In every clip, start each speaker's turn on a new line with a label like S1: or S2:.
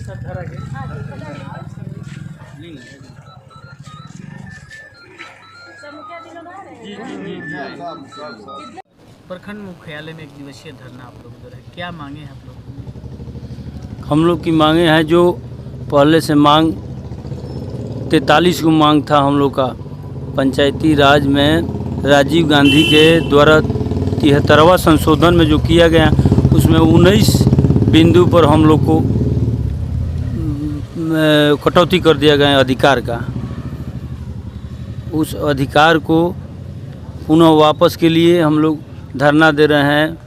S1: प्रखंड मुख्यालय में एक दिवसीय धरना आप लोगों द्वारा, क्या मांगे हैं आप लोग?
S2: हम लोग की मांगे हैं जो पहले से मांग 43 को मांग था हम लोग का। पंचायती राज में राजीव गांधी के द्वारा 73वां संशोधन में जो किया गया उसमें 19 बिंदु पर हम लोग को कटौती कर दिया गया अधिकार का। उस अधिकार को पुनः वापस के लिए हम लोग धरना दे रहे हैं।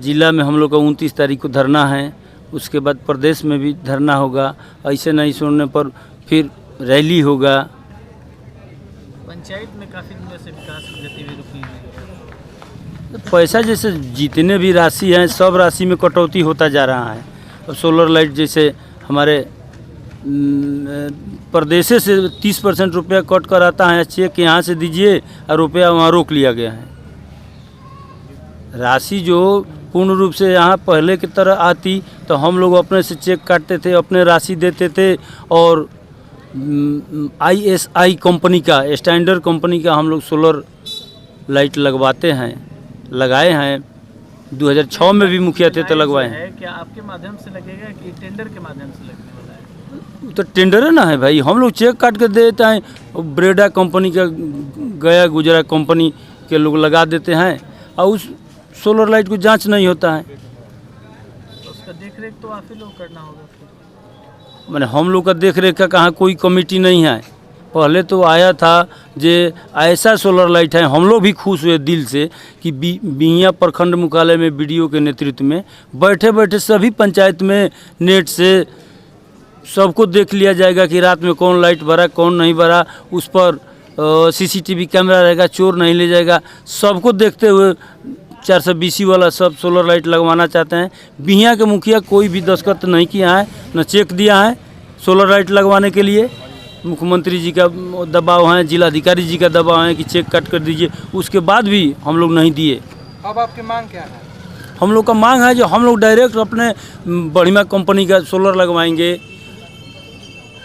S2: जिला में हम लोग का 29 तारीख को धरना है, उसके बाद प्रदेश में भी धरना होगा। ऐसे नहीं सुनने पर फिर रैली होगा।
S1: पंचायत में काफ़ी दिनों से विकास गतिविधि रुकी हुई है।
S2: पैसा जैसे जितने भी राशि हैं सब राशि में कटौती होता जा रहा है। और सोलर लाइट जैसे हमारे प्रदेश से 30% रुपया कट कर आता है, चेक यहाँ से दीजिए और रुपया वहाँ रोक लिया गया है। राशि जो पूर्ण रूप से यहाँ पहले की तरह आती तो हम लोग अपने से चेक काटते थे, अपने राशि देते थे। और ISI कंपनी का, स्टैंडर्ड कंपनी का हम लोग सोलर लाइट लगवाते हैं, लगाए हैं। 2006 में भी मुखिया थे तो लगवाए हैं।
S1: क्या आपके माध्यम से लगेगा कि टेंडर के माध्यम से लगने वाला है?
S2: तो टेंडर है ना है भाई, हम लोग चेक काट के दे देते हैं। ब्रेडा कंपनी का, गया गुजरा कंपनी के लोग लगा देते हैं और उस सोलर लाइट को जांच नहीं होता है।
S1: तो उसका देख रेख तो आप ही लोग करना होगा फिर।
S2: मैंने हम लोग का देख रेख का कहाँ कोई कमेटी नहीं है। पहले तो आया था जे ऐसा सोलर लाइट है, हम लोग भी खुश हुए दिल से कि बिहिया प्रखंड मुख्यालय में BDO के नेतृत्व में बैठे बैठे सभी पंचायत में नेट से सबको देख लिया जाएगा कि रात में कौन लाइट भरा कौन नहीं भरा। उस पर CCTV कैमरा रहेगा, चोर नहीं ले जाएगा। सबको देखते हुए 420 वाला सब सोलर लाइट लगवाना चाहते हैं। बिहिया के मुखिया कोई भी दस्तखत नहीं किया है, न चेक दिया है सोलर लाइट लगवाने के लिए। मुख्यमंत्री जी का दबाव है, जिलाधिकारी जी का दबाव है कि चेक कट कर दीजिए, उसके बाद भी हम लोग नहीं दिए।
S3: अब आपकी मांग क्या है?
S2: हम लोग का मांग है जो हम लोग डायरेक्ट अपने बढ़िया कंपनी का सोलर लगवाएंगे।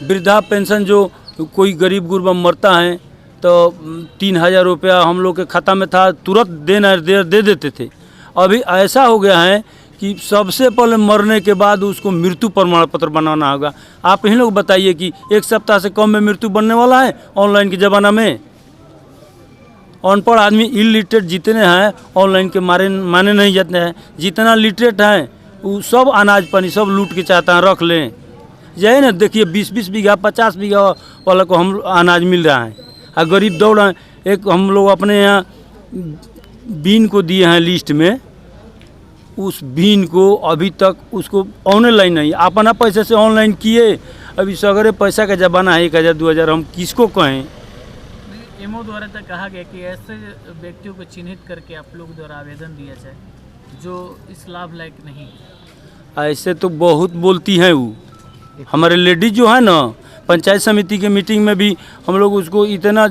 S2: वृद्धा पेंशन जो कोई गरीब गुरबा मरता है तो 3000 रुपया हम लोग के खाता में था, तुरंत दे देते थे। अभी ऐसा हो गया है कि सबसे पहले मरने के बाद उसको मृत्यु प्रमाण पत्र बनाना होगा। आप ही लोग बताइए कि एक सप्ताह से कम में मृत्यु बनने वाला है ऑनलाइन के ज़माना में। अनपढ़ आदमी, इलिटरेट जितने हैं ऑनलाइन के माने नहीं जाते हैं। जितना लिटरेट हैं वो सब अनाज पानी सब लूट के चाहता है रख लें। यही ना देखिए 20-20 बीघा 50 बीघा वाला को हम अनाज मिल रहा है और गरीब दौड़ रहे हैं। एक हम लोग अपने यहाँ बीन को दिए हैं लिस्ट में, उस बीन को अभी तक उसको ऑनलाइन नहीं, अपना पैसे से ऑनलाइन किए। अभी सगरे पैसा का ज़माना है, 1000-2000 हम किसको कहें।
S1: एमओ द्वारा तक कहा गया कि ऐसे व्यक्तियों को चिन्हित करके आप लोग द्वारा आवेदन दिया जाए जो इस लाभ लायक नहीं है।
S2: ऐसे तो बहुत बोलती हैं वो हमारे लेडीज जो है ना, पंचायत समिति के मीटिंग में भी हम लोग उसको इतना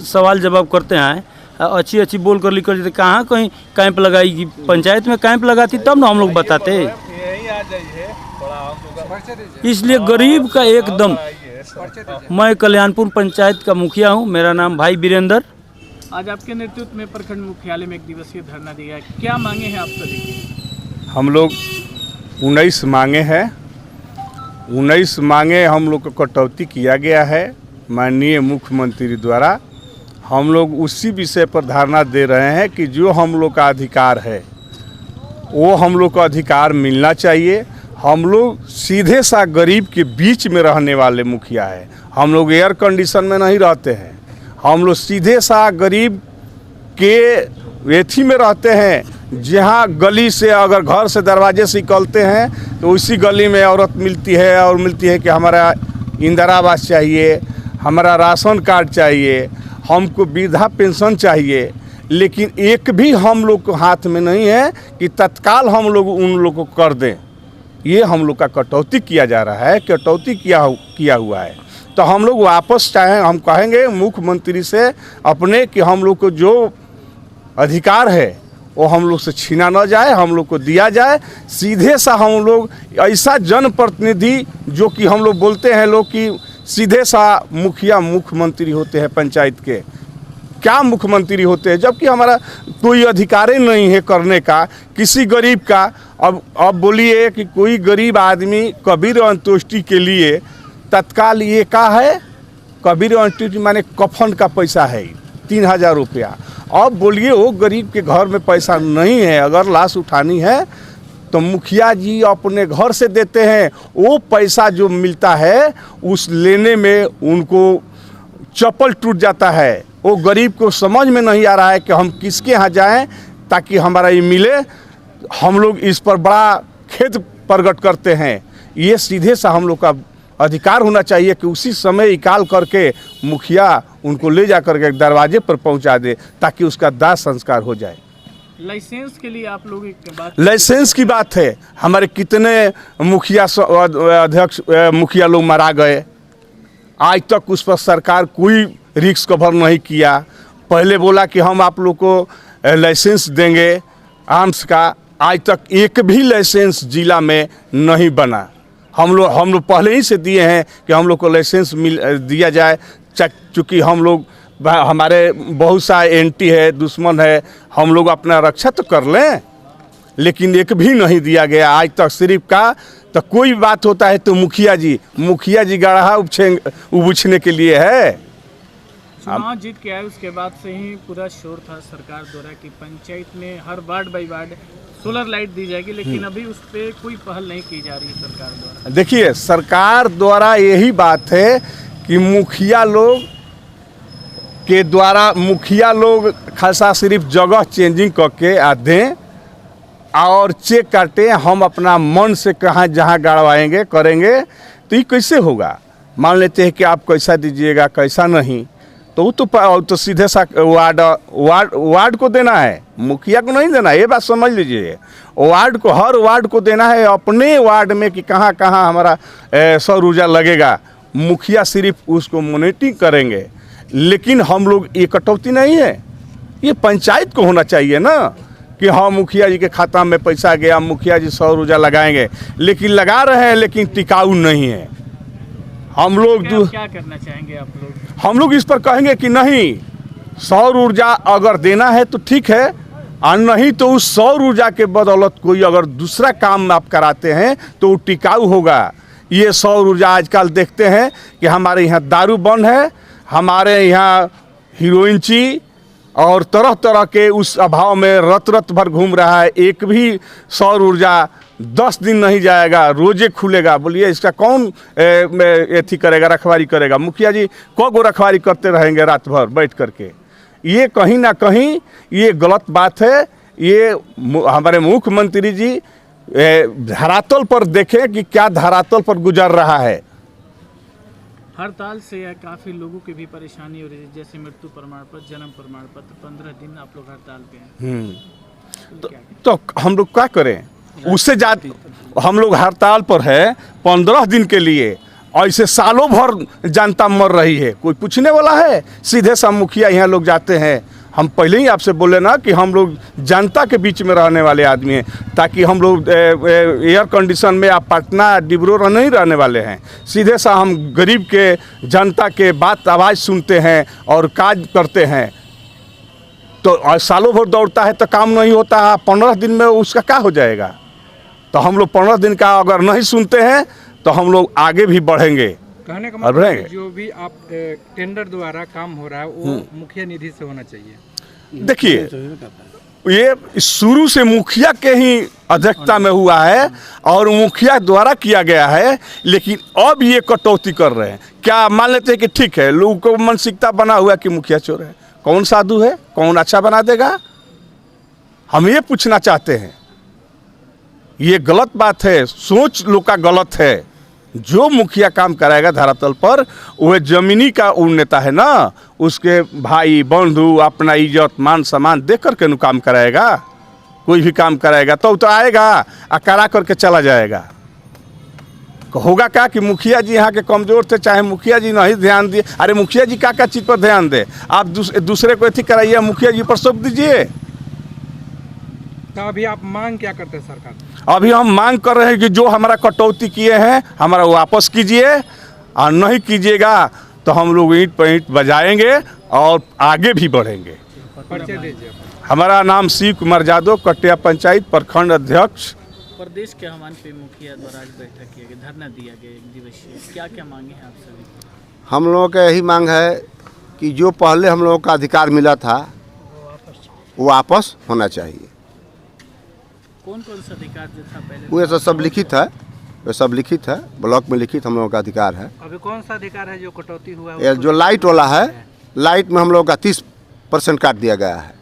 S2: सवाल जवाब करते हैं, अच्छी बोल कर लिख कर देते। कहाँ कहीं कैंप लगाएगी, पंचायत में कैंप लगाती तब ना हम लोग बताते। इसलिए गरीब का एकदम। मैं कल्याणपुर पंचायत का मुखिया हूँ, मेरा नाम भाई वीरेंद्र।
S1: आज आपके नेतृत्व में प्रखंड मुख्यालय में एक दिवसीय धरना दिया है, क्या मांगे हैं आप सभी?
S4: हम लोग 19 मांगे हैं। 19 मांगे हम लोग को कटौती किया गया है माननीय मुख्यमंत्री द्वारा। हम लोग उसी विषय पर धरना दे रहे हैं कि जो हम लोग का अधिकार है वो हम लोग को अधिकार मिलना चाहिए। हम लोग सीधे सा गरीब के बीच में रहने वाले मुखिया है। हम लोग एयर कंडीशन में नहीं रहते हैं, हम लोग सीधे सा गरीब के वेथी में रहते हैं। जहाँ गली से अगर घर से दरवाजे से निकलते हैं तो उसी गली में औरत मिलती है और मिलती है कि हमारा इंदिरा आवास चाहिए, हमारा राशन कार्ड चाहिए, हमको वृद्धा पेंशन चाहिए। लेकिन एक भी हम लोग को हाथ में नहीं है कि तत्काल हम लोग उन लोग को कर दें। ये हम लोग का कटौती किया जा रहा है, कटौती किया हुआ है। तो हम लोग वापस चाहें, हम कहेंगे मुख्यमंत्री से अपने कि हम लोग को जो अधिकार है वो हम लोग से छीना न जाए, हम लोग को दिया जाए। सीधे सा हम लोग ऐसा जनप्रतिनिधि जो कि हम लोग बोलते हैं लोग कि सीधे सा मुखिया मुख्यमंत्री होते हैं पंचायत के, क्या मुख्यमंत्री होते हैं, जबकि हमारा कोई अधिकार ही नहीं है करने का किसी गरीब का। अब बोलिए कि कोई गरीब आदमी कबीर अंत्येष्टि के लिए तत्काल ये का है, कबीर अंत्येष्टि माने कफन का पैसा है 3000 रुपया। अब बोलिए वो गरीब के घर में पैसा नहीं है, अगर लाश उठानी है तो मुखिया जी अपने घर से देते हैं। वो पैसा जो मिलता है उस लेने में उनको चप्पल टूट जाता है। वो गरीब को समझ में नहीं आ रहा है कि हम किसके यहाँ जाएं ताकि हमारा ये मिले। हम लोग इस पर बड़ा खेद प्रकट करते हैं। ये सीधे सा हम लोग का अधिकार होना चाहिए कि उसी समय निकाल करके मुखिया उनको ले जा करके दरवाजे पर पहुंचा दे ताकि उसका दाह संस्कार हो जाए।
S1: लाइसेंस के लिए आप लोग एक बात,
S4: लाइसेंस की बात है, हमारे कितने मुखिया अध्यक्ष मुखिया लोग मारा गए, आज तक उस पर सरकार कोई रिस्क कवर नहीं किया। पहले बोला कि हम आप लोग को लाइसेंस देंगे आर्म्स का, आज तक एक भी लाइसेंस जिला में नहीं बना। हम लोग पहले ही से दिए हैं कि हम लोग को लाइसेंस दिया जाए, चूँकि हम लोग हमारे बहुत सा एंटी है, दुश्मन है, हम लोग अपना रक्षा तो कर लें, लेकिन एक भी नहीं दिया गया आज तक। सिर्फ का तो कोई बात होता है तो मुखिया जी गढ़ा उबूछने के लिए है।
S1: चुनाव जीत के आए उसके बाद से ही पूरा शोर था सरकार द्वारा कि पंचायत में हर ward by ward solar light दी जाएगी, लेकिन अभी उस पर कोई पहल नहीं की जा रही है सरकार द्वारा।
S4: देखिए, सरकार द्वारा यही बात है कि मुखिया लोग के द्वारा मुखिया लोग खासा सिर्फ जगह चेंजिंग करके आ दें और चेक काटें, हम अपना मन से कहाँ जहाँ गड़वाएंगे करेंगे, तो ये कैसे होगा। मान लेते हैं कि आप कैसा दीजिएगा कैसा नहीं, तो वो तो सीधे सा वार्ड को देना है, मुखिया को नहीं देना। ये बात समझ लीजिए, वार्ड को, हर वार्ड को देना है अपने वार्ड में कि कहाँ कहाँ हमारा सौर ऊर्जा लगेगा। मुखिया सिर्फ उसको मॉनिटरिंग करेंगे, लेकिन हम लोग ये कटौती नहीं है, ये पंचायत को होना चाहिए ना कि हाँ मुखिया जी के खाता में पैसा गया, मुखिया जी सौर ऊर्जा लगाएंगे, लेकिन लगा रहे हैं लेकिन टिकाऊ नहीं है। हम लोग
S1: क्या करना चाहेंगे आप लोग?
S4: हम लोग इस पर कहेंगे कि नहीं, सौर ऊर्जा अगर देना है तो ठीक है, और नहीं तो उस सौर ऊर्जा के बदौलत कोई अगर दूसरा काम आप कराते हैं तो वो टिकाऊ होगा। ये सौर ऊर्जा आजकल देखते हैं कि हमारे यहाँ दारू बंद है, हमारे यहाँ हीरोइन ची और तरह तरह के उस अभाव में रत भर घूम रहा है। एक भी सौर ऊर्जा 10 दिन नहीं जाएगा, रोजे खुलेगा। बोलिए इसका कौन एथी करेगा, रखवारी करेगा? मुखिया जी को रखवारी करते रहेंगे रात भर बैठ करके। ये कहीं ना कहीं ये गलत बात है। ये हमारे मुख्यमंत्री जी धरातल पर देखें कि क्या धरातल पर गुजर रहा है।
S1: हड़ताल से काफ़ी लोगों की भी परेशानी हो रही है, जैसे मृत्यु प्रमाण पत्र, जन्म प्रमाण पत्र, 15 दिन आप लोग हड़ताल पे हैं।
S4: तो हम लोग क्या करें? उससे ज़्यादा हम लोग हड़ताल पर है 15 दिन के लिए, ऐसे सालों भर जनता मर रही है, कोई पूछने वाला है? सीधे सा मुखिया यहाँ लोग जाते हैं। हम पहले ही आपसे बोले ना कि हम लोग जनता के बीच में रहने वाले आदमी हैं, ताकि हम लोग एयर कंडीशन में आप पटना डिब्रूगढ़ नहीं रहने वाले हैं। सीधे सा हम गरीब के जनता के बात आवाज़ सुनते हैं और काज करते हैं। तो सालों भर दौड़ता है तो काम नहीं होता है, 15 दिन में उसका क्या हो जाएगा? तो हम लोग 15 दिन का अगर नहीं सुनते हैं तो हम लोग आगे भी बढ़ेंगे।
S3: कहने का मतलब जो भी आप टेंडर द्वारा काम हो रहा है वो मुखिया निधि से होना चाहिए।
S4: देखिए, ये शुरू से मुखिया के ही अध्यक्षता में हुआ है और मुखिया द्वारा किया गया है, लेकिन अब ये कटौती कर रहे हैं। क्या मान लेते हैं कि ठीक है, लोगों को मानसिकता बना हुआ कि मुखिया चोर है, कौन साधु है, कौन अच्छा बना देगा? हम ये पूछना चाहते हैं। ये गलत बात है, सोच लोग का गलत है। जो मुखिया काम कराएगा धरातल पर, वह जमीनी का वो नेता है ना, उसके भाई बंधु अपना इज्जत मान सम्मान देख करके न काम कराएगा। कोई भी काम कराएगा तो आएगा और करा करके चला जाएगा। होगा क्या कि मुखिया जी यहाँ के कमज़ोर थे, चाहे मुखिया जी नहीं ध्यान दिए। अरे मुखिया जी क्या चीज़ पर ध्यान दे? आप दूसरे को एथी कराइए, मुखिया जी पर सौंप दीजिए।
S3: तो अभी आप मांग क्या करते हैं सरकार से?
S4: अभी हम मांग कर रहे हैं कि जो हमारा कटौती किए हैं हमारा वापस कीजिए, और नहीं कीजिएगा तो हम लोग ईंट पर ईंट बजाएंगे और आगे भी बढ़ेंगे।
S3: परिचय दीजिए अपना।
S4: हमारा नाम शिव कुमार यादव, कटिया पंचायत प्रखंड अध्यक्ष।
S1: प्रदेश के आह्वान पे मुखिया द्वारा आज बैठक किया गया, धरना दिया गया 1 दिवसीय, क्या क्या मांगे हैं आप सभी?
S5: हम लोगों का यही मांग है कि जो पहले हम लोगों का अधिकार मिला था वो वापस होना चाहिए।
S1: कौन कौन सा अधिकार जो था पहले?
S5: वो ऐसा सब लिखित है, वो सब लिखित है, ब्लॉक में लिखित हम लोगों का अधिकार है।
S3: अभी कौन सा अधिकार है जो कटौती हुआ है?
S5: ये जो लाइट वाला है, लाइट में हम लोगों का 30% काट दिया गया है।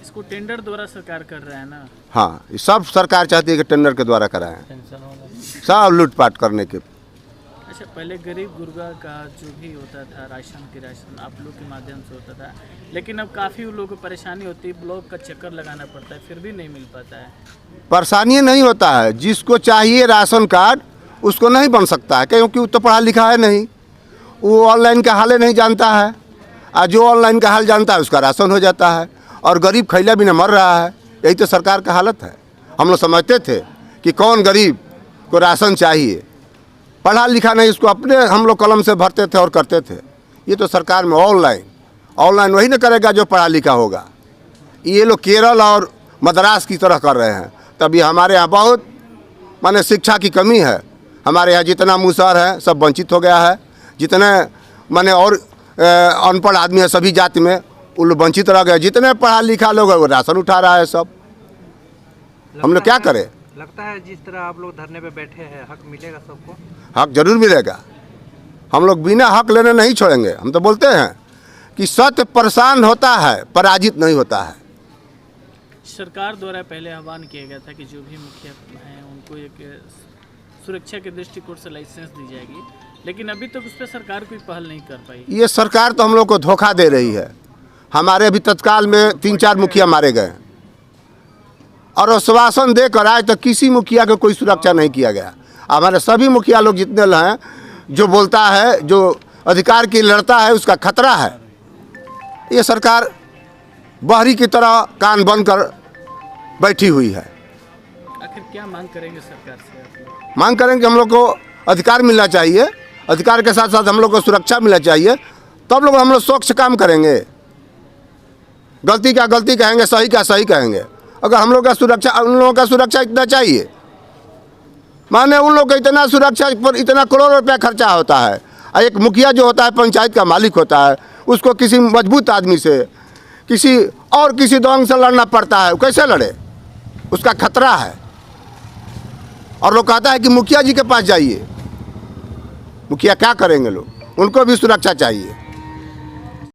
S1: इसको टेंडर द्वारा सरकार कर रहा है ना?
S5: हाँ, ये सब सरकार चाहती है कि टेंडर के द्वारा कराएं, सब लूटपाट करने के।
S1: अच्छा, पहले गरीब गुरबा का जो भी होता था राशन आप लोग के माध्यम से होता था, लेकिन अब काफ़ी लोगों को परेशानी होती है, ब्लॉक का चक्कर लगाना पड़ता है, फिर भी नहीं मिल पाता है।
S5: परेशानी नहीं होता है, जिसको चाहिए राशन कार्ड उसको नहीं बन सकता है, क्योंकि वो तो पढ़ा लिखा है नहीं, वो ऑनलाइन का हाल नहीं जानता है, और जो ऑनलाइन का हाल जानता है उसका राशन हो जाता है, और गरीब खैला भी न मर रहा है। यही तो सरकार का हालत है। हम लोग समझते थे कि कौन गरीब को राशन चाहिए, पढ़ा लिखा नहीं, उसको अपने हम लोग कलम से भरते थे और करते थे। ये तो सरकार में ऑनलाइन वही न करेगा जो पढ़ा लिखा होगा। ये लोग केरल और मद्रास की तरह कर रहे हैं, तभी हमारे यहाँ बहुत माने शिक्षा की कमी है। हमारे यहाँ जितना मुसहर है सब वंचित हो गया है, जितने माने और अनपढ़ आदमी है सभी जाति में वो लोग वंचित रह गए। जितने पढ़ा लिखा लोग है वो राशन उठा रहा है सब। हम लोग क्या करें?
S3: लगता है जिस तरह आप लोग धरने पे बैठे हैं हक मिलेगा सबको?
S5: हक जरूर मिलेगा। हम लोग बिना हक लेने नहीं छोड़ेंगे। हम तो बोलते हैं कि सत्य परेशान होता है, पराजित नहीं होता है।
S1: सरकार द्वारा पहले आह्वान किया गया था कि जो भी मुखिया हैं उनको एक सुरक्षा के दृष्टिकोण से लाइसेंस दी जाएगी, लेकिन अभी तक उस पर सरकार कोई पहल नहीं कर पाई।
S5: ये सरकार तो हम लोग को धोखा दे रही है। हमारे अभी तत्काल में 3-4 मुखिया मारे गए और आश्वासन देकर आज तक किसी मुखिया को कोई सुरक्षा नहीं किया गया। हमारे सभी मुखिया लोग जितने हैं, जो बोलता है, जो अधिकार की लड़ता है, उसका खतरा है। ये सरकार बहरी की तरह कान बंद कर बैठी हुई है।
S1: आखिर क्या मांग करेंगे सरकार से आप लोग?
S5: मांग करेंगे हम लोग को अधिकार मिलना चाहिए, अधिकार के साथ साथ हम लोग को सुरक्षा मिलना चाहिए, तब लोग हम लोग स्वच्छ काम करेंगे। गलती का गलती कहेंगे, सही का सही कहेंगे। अगर हम लोग का सुरक्षा, उन लोगों का सुरक्षा इतना चाहिए, माने उन लोग का इतना सुरक्षा पर इतना करोड़ रुपया खर्चा होता है, और एक मुखिया जो होता है पंचायत का मालिक होता है, उसको किसी मजबूत आदमी से किसी दंग से लड़ना पड़ता है। कैसे लड़े? उसका खतरा है। और लोग कहता है कि मुखिया जी के पास जाइए। मुखिया क्या करेंगे? लोग उनको भी सुरक्षा चाहिए।